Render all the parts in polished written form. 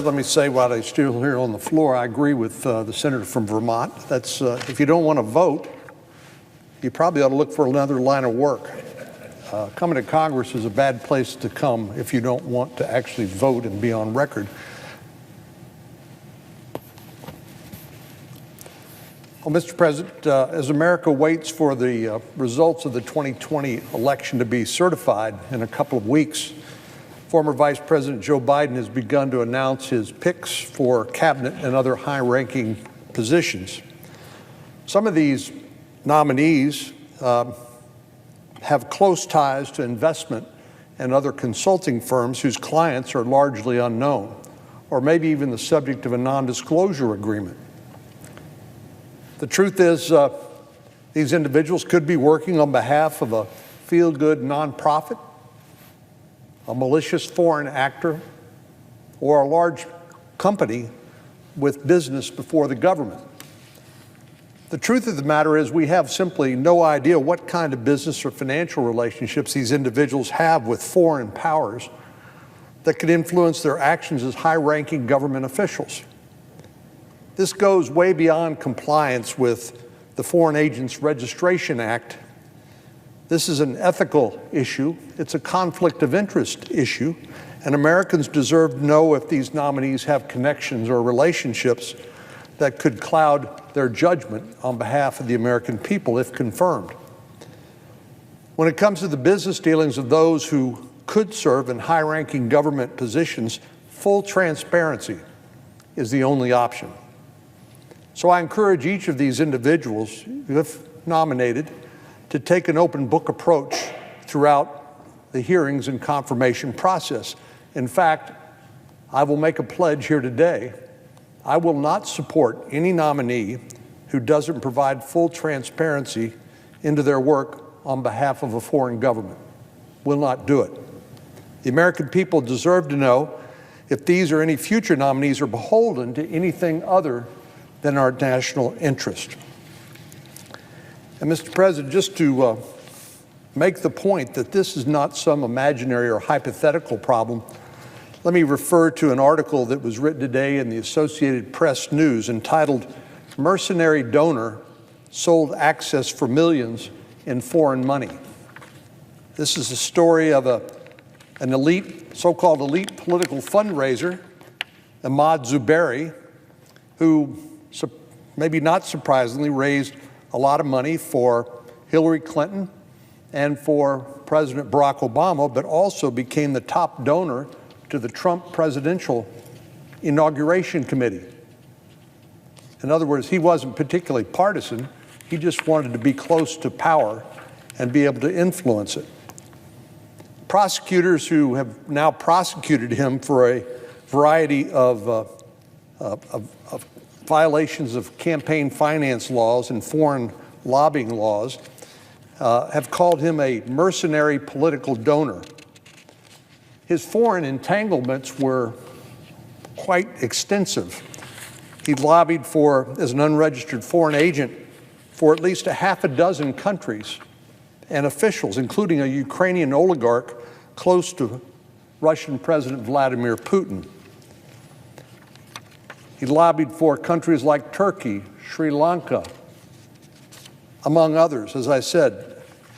Let me say while I'm still here on the floor, I agree with the senator from Vermont. That's if you don't want to vote, you probably ought to look for another line of work. Coming to Congress is a bad place to come if you don't want to actually vote and be on record. Well, Mr. President, as America waits for the results of the 2020 election to be certified in a couple of weeks, former Vice President Joe Biden has begun to announce his picks for cabinet and other high-ranking positions. Some of these nominees have close ties to investment and other consulting firms whose clients are largely unknown, or maybe even the subject of a non-disclosure agreement. The truth is, these individuals could be working on behalf of a feel-good nonprofit, a malicious foreign actor, or a large company with business before the government. The truth of the matter is we have simply no idea what kind of business or financial relationships these individuals have with foreign powers that could influence their actions as high-ranking government officials. This goes way beyond compliance with the Foreign Agents Registration Act. This is an ethical issue. It's a conflict of interest issue, and Americans deserve to know if these nominees have connections or relationships that could cloud their judgment on behalf of the American people if confirmed. When it comes to the business dealings of those who could serve in high-ranking government positions, full transparency is the only option. So I encourage each of these individuals, if nominated, to take an open book approach throughout the hearings and confirmation process. In fact, I will make a pledge here today. I will not support any nominee who doesn't provide full transparency into their work on behalf of a foreign government. Will not do it. The American people deserve to know if these or any future nominees are beholden to anything other than our national interest. And Mr. President, just to make the point that this is not some imaginary or hypothetical problem, let me refer to an article that was written today in the Associated Press News entitled, "Mercenary Donor Sold Access for Millions in Foreign Money." This is a story of an elite, so-called elite political fundraiser, Ahmad Zuberi, who, maybe not surprisingly, raised a lot of money for Hillary Clinton and for President Barack Obama, but also became the top donor to the Trump Presidential Inauguration Committee. In other words, he wasn't particularly partisan. He just wanted to be close to power and be able to influence it. Prosecutors who have now prosecuted him for a variety of violations of campaign finance laws and foreign lobbying laws have called him a mercenary political donor. His foreign entanglements were quite extensive. He lobbied for, as an unregistered foreign agent, for at least a half a dozen countries and officials, including a Ukrainian oligarch close to Russian President Vladimir Putin. He lobbied for countries like Turkey, Sri Lanka, among others. As I said,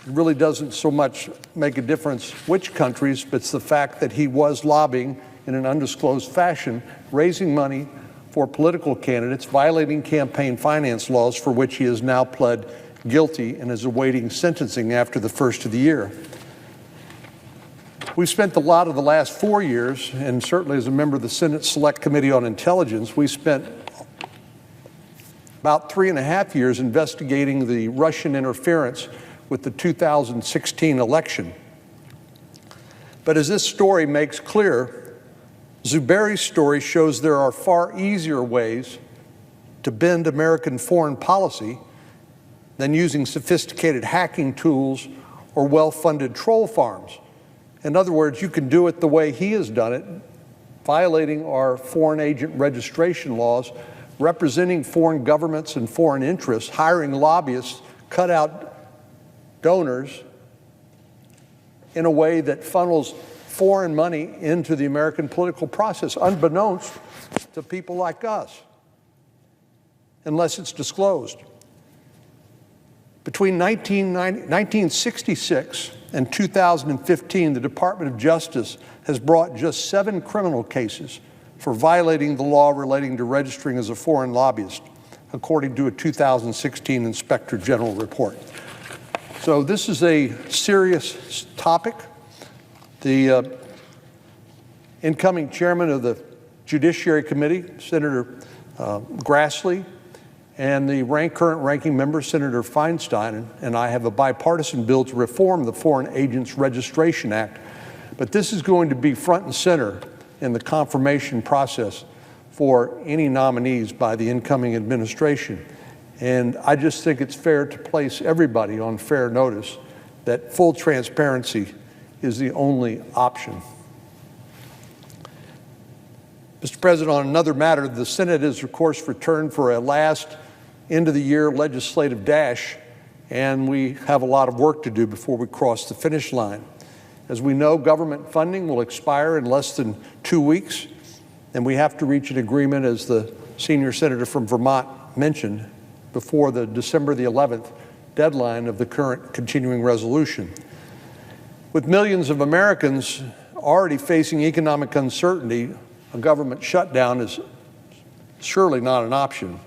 it really doesn't so much make a difference which countries, but it's the fact that he was lobbying in an undisclosed fashion, raising money for political candidates, violating campaign finance laws for which he has now pled guilty and is awaiting sentencing after the first of the year. We've spent a lot of the last 4 years, and certainly as a member of the Senate Select Committee on Intelligence, we spent about 3.5 years investigating the Russian interference with the 2016 election. But as this story makes clear, Zuberi's story shows there are far easier ways to bend American foreign policy than using sophisticated hacking tools or well-funded troll farms. In other words, you can do it the way he has done it, violating our foreign agent registration laws, representing foreign governments and foreign interests, hiring lobbyists, cut out donors in a way that funnels foreign money into the American political process, unbeknownst to people like us, unless it's disclosed. Between 1966 and 2015, the Department of Justice has brought just 7 criminal cases for violating the law relating to registering as a foreign lobbyist, according to a 2016 Inspector General report. So this is a serious topic. The incoming chairman of the Judiciary Committee, Senator Grassley, and the current ranking member, Senator Feinstein, and I have a bipartisan bill to reform the Foreign Agents Registration Act. But this is going to be front and center in the confirmation process for any nominees by the incoming administration. And I just think it's fair to place everybody on fair notice that full transparency is the only option. Mr. President, on another matter, the Senate is, of course, returned for a last end-of-the-year legislative dash, and we have a lot of work to do before we cross the finish line. As we know, government funding will expire in less than 2 weeks, and we have to reach an agreement, as the senior senator from Vermont mentioned, before the December the 11th deadline of the current continuing resolution. With millions of Americans already facing economic uncertainty, a government shutdown is surely not an option.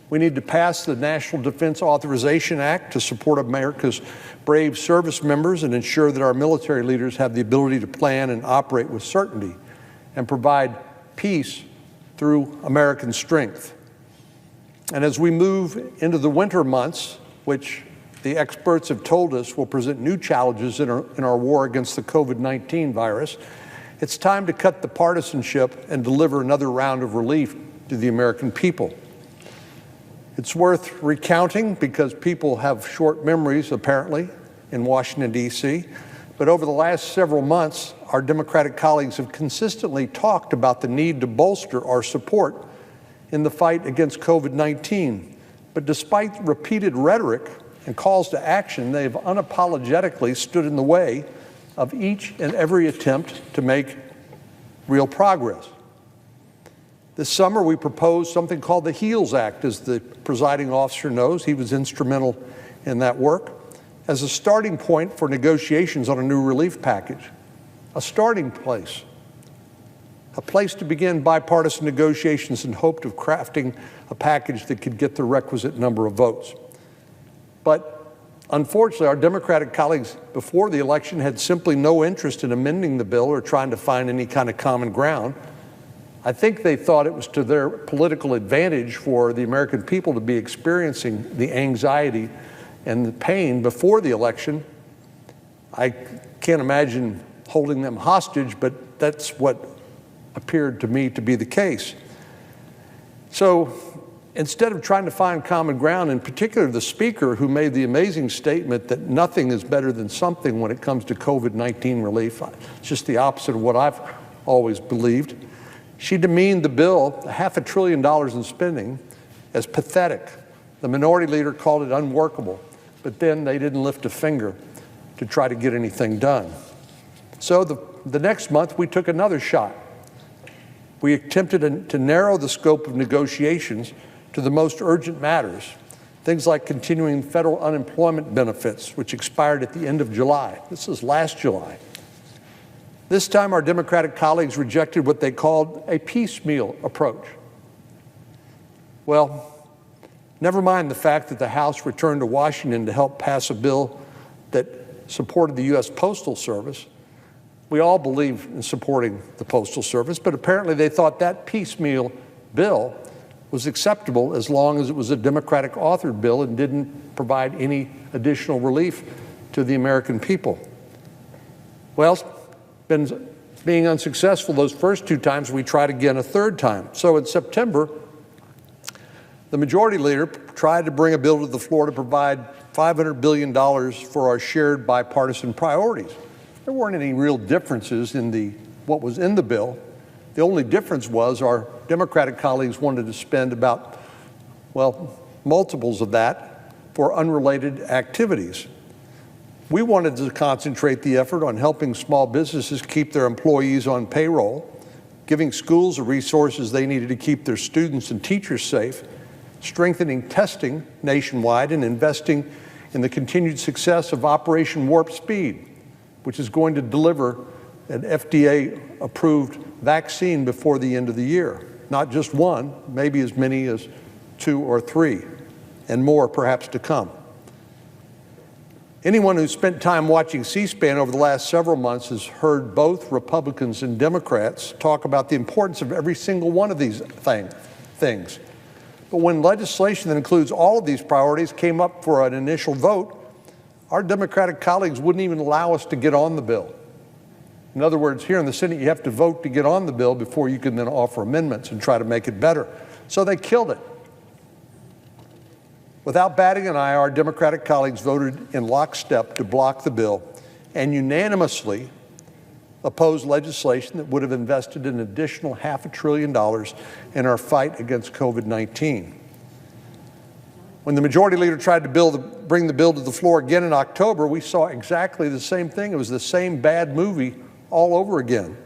We need to pass the National Defense Authorization Act to support America's brave service members and ensure that our military leaders have the ability to plan and operate with certainty and provide peace through American strength. And as we move into the winter months, which the experts have told us will present new challenges in our war against the COVID-19 virus, it's time to cut the partisanship and deliver another round of relief to the American people. It's worth recounting because people have short memories, apparently, in Washington, D.C. But over the last several months, our Democratic colleagues have consistently talked about the need to bolster our support in the fight against COVID-19. But despite repeated rhetoric and calls to action, they have unapologetically stood in the way of each and every attempt to make real progress. This summer, we proposed something called the HEALS Act, as the presiding officer knows. He was instrumental in that work, as a starting point for negotiations on a new relief package, a starting place, a place to begin bipartisan negotiations in hope of crafting a package that could get the requisite number of votes. But unfortunately, our Democratic colleagues before the election had simply no interest in amending the bill or trying to find any kind of common ground. I think they thought it was to their political advantage for the American people to be experiencing the anxiety and the pain before the election. I can't imagine holding them hostage, but that's what appeared to me to be the case. So instead of trying to find common ground, in particular the Speaker, who made the amazing statement that nothing is better than something when it comes to COVID-19 relief, it's just the opposite of what I've always believed, she demeaned the bill, $500 billion in spending, as pathetic. The minority leader called it unworkable, but then they didn't lift a finger to try to get anything done. So the next month, we took another shot. We attempted to narrow the scope of negotiations to the most urgent matters, things like continuing federal unemployment benefits, which expired at the end of July. This is last July. This time, our Democratic colleagues rejected what they called a piecemeal approach. Well, never mind the fact that the House returned to Washington to help pass a bill that supported the U.S. Postal Service. We all believe in supporting the Postal Service, but apparently they thought that piecemeal bill was acceptable as long as it was a Democratic-authored bill and didn't provide any additional relief to the American people. Well, being unsuccessful those first 2 times, we tried again a third time. So in September, the majority leader tried to bring a bill to the floor to provide $500 billion for our shared bipartisan priorities. There weren't any real differences in what was in the bill. The only difference was our Democratic colleagues wanted to spend about, multiples of that for unrelated activities. We wanted to concentrate the effort on helping small businesses keep their employees on payroll, giving schools the resources they needed to keep their students and teachers safe, strengthening testing nationwide, and investing in the continued success of Operation Warp Speed, which is going to deliver an FDA-approved vaccine before the end of the year. Not just one, maybe as many as 2 or 3, and more perhaps to come. Anyone who's spent time watching C-SPAN over the last several months has heard both Republicans and Democrats talk about the importance of every single one of these things. But when legislation that includes all of these priorities came up for an initial vote, our Democratic colleagues wouldn't even allow us to get on the bill. In other words, here in the Senate, you have to vote to get on the bill before you can then offer amendments and try to make it better. So they killed it. Without batting an eye, our Democratic colleagues voted in lockstep to block the bill and unanimously opposed legislation that would have invested an additional $500 billion in our fight against COVID-19. When the majority leader tried to bring the bill to the floor again in October, we saw exactly the same thing. It was the same bad movie all over again.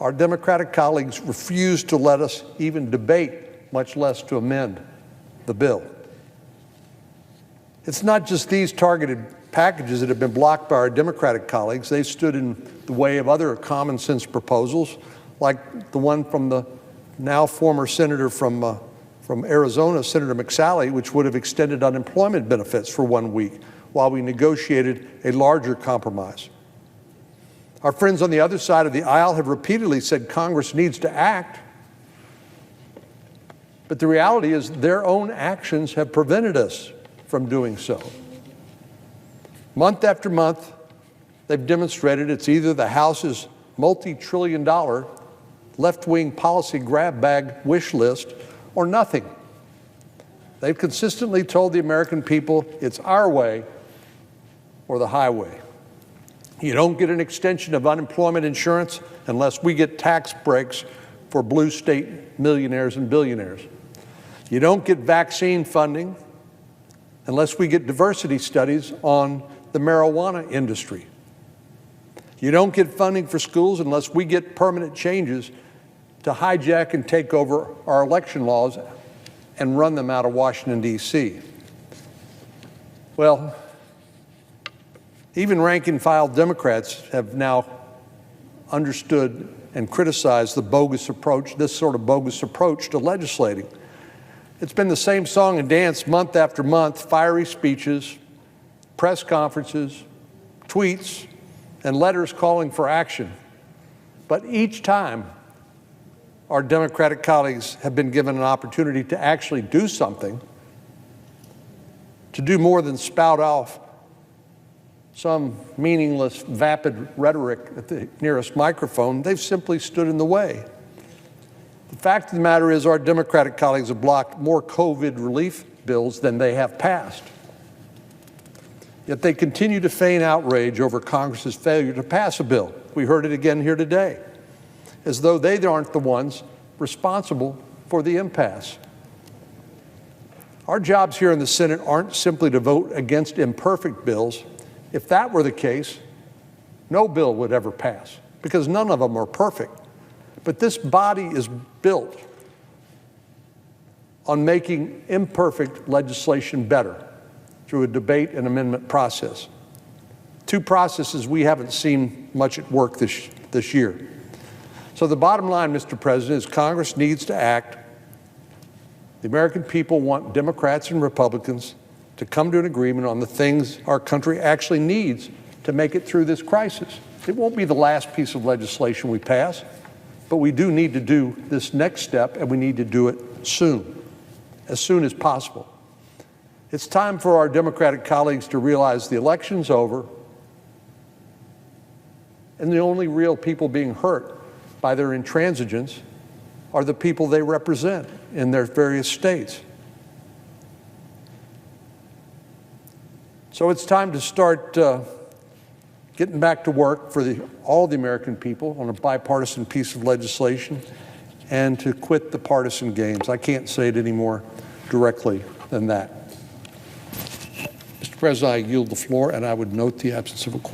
Our Democratic colleagues refused to let us even debate, much less to amend the bill. It's not just these targeted packages that have been blocked by our Democratic colleagues. They've stood in the way of other common sense proposals, like the one from the now former senator from Arizona, Senator McSally, which would have extended unemployment benefits for 1 week while we negotiated a larger compromise. Our friends on the other side of the aisle have repeatedly said Congress needs to act, but the reality is their own actions have prevented us from doing so. Month after month, they've demonstrated it's either the House's multi-trillion-dollar left-wing policy grab bag wish list or nothing. They've consistently told the American people it's our way or the highway. You don't get an extension of unemployment insurance unless we get tax breaks for blue state millionaires and billionaires. You don't get vaccine funding unless we get diversity studies on the marijuana industry. You don't get funding for schools unless we get permanent changes to hijack and take over our election laws and run them out of Washington, D.C. Well, even rank-and-file Democrats have now understood and criticized the bogus approach, this sort of bogus approach to legislating. It's been the same song and dance month after month, fiery speeches, press conferences, tweets, and letters calling for action. But each time, our Democratic colleagues have been given an opportunity to actually do something, to do more than spout off some meaningless, vapid rhetoric at the nearest microphone. They've simply stood in the way. The fact of the matter is our Democratic colleagues have blocked more COVID relief bills than they have passed. Yet they continue to feign outrage over Congress's failure to pass a bill. We heard it again here today, as though they aren't the ones responsible for the impasse. Our jobs here in the Senate aren't simply to vote against imperfect bills. If that were the case, no bill would ever pass, because none of them are perfect. But this body is built on making imperfect legislation better through a debate and amendment process. Two processes we haven't seen much at work this year. So the bottom line, Mr. President, is Congress needs to act. The American people want Democrats and Republicans to come to an agreement on the things our country actually needs to make it through this crisis. It won't be the last piece of legislation we pass, but we do need to do this next step, and we need to do it soon as possible. It's time for our Democratic colleagues to realize the election's over, and the only real people being hurt by their intransigence are the people they represent in their various states. So it's time to start getting back to work for all the American people on a bipartisan piece of legislation and to quit the partisan games. I can't say it any more directly than that. Mr. President. President, I yield the floor, and I would note the absence of a quorum.